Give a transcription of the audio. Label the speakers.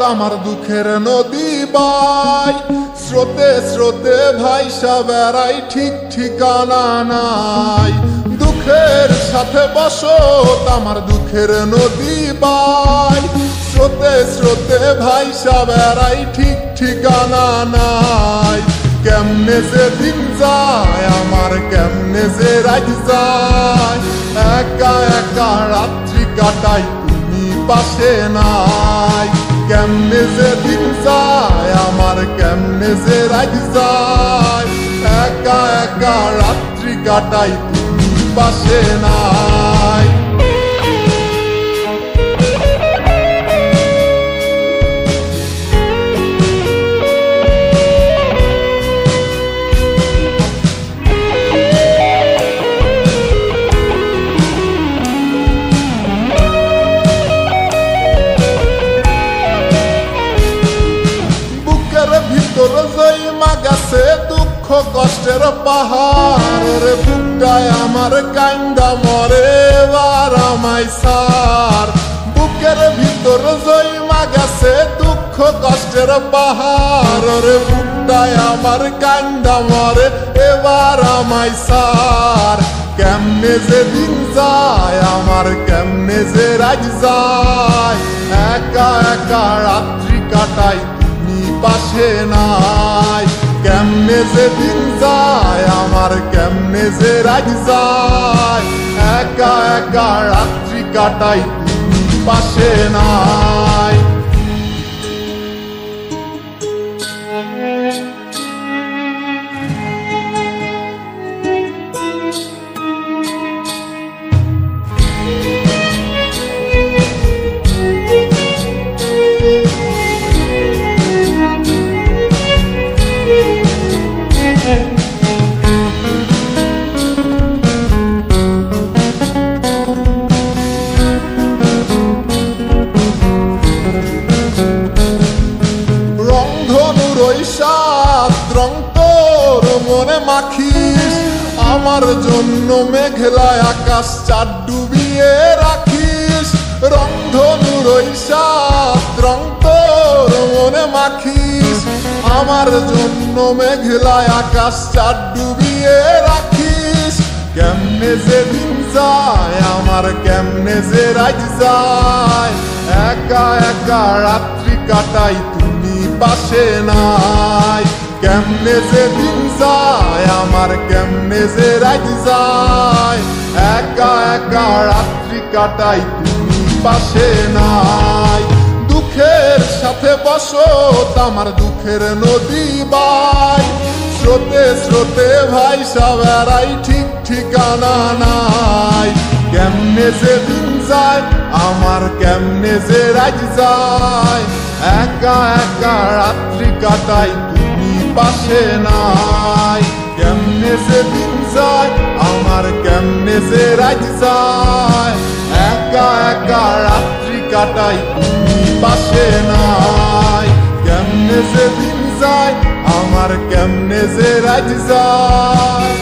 Speaker 1: আমার দুঃখের নদী বাই স্রোতে স্রোতে ভাইসা বেড়াই ঠিক ঠিকানা নাই দুঃখের সাথে বসত আমার দুঃখের নদী বাই স্রোতে স্রোতে ভাইসা বেড়াই ঠিক ঠিকানা নাই কেমনে যে দিন যায় আমার কেমনে যে রাত যায় একা একা রাত্রি কাটাই তুমি পাশে নাই কেমনে যে দিন যায় আমার কেমনে যে রাত যায় একা একা রাত্রি কাটাই তুমি পাশে নাই ভিতর জয়মা গেছে দুঃখ কষ্টের পাহাড় রে বুকটায় আমার কান্দা মরে এবার আমায় সার বুকের ভিতর জয়মা গেছে দুঃখ কষ্টের পাহাড় রে বুকটায় আমার কান্দা মরে এবার আমায় সার কেমনে যে দিন যায় আমার কেমনে যে রাত যায় একা একা রাত্রি কাটাই পাশে নাই কেমনে যে দিন যায় আমার কেমনে যে রাত যায় একা একা রাত্রি কাটাই তুমি পাশে নাই রং তোর মনে মাখিস আমার জন্য মেঘলায় আকাশ চাঁদ ডুবিয়ে রাখিস রংধনুর ওই সাত রং তোর মনে মাখিস আমার জন্য মেঘলায় আকাশ চাঁদ ডুবিয়ে রাখিস কেমনে যে দিন যায় আমার কেমনে যে রাত যায় একা একা রাত্রি কাটাই তুমি পাশে নাই কেমনে যে দিন যায় আমার কেমনে যে রাত যায় একা একা রাত্রি কাটাই তুমি পাশে নাই দুঃখের সাথে বসত আমার দুঃখের নদী বাই স্রোতে স্রোতে ভাইসা বেড়াই ঠিক ঠিকানা নাই কেমনে যে দিন যায় আমার কেমনে যে রাত যায় একা একা রাত্রি কাটাই তুমি পাশে নাই কেমনে যে দিন যায় আমার কেমনে যে রাত যায় একা একা রাত্রি কাটাই তুমি পাশে নাই কেমনে যে দিন যায় আমার কেমনে যে রাত যায়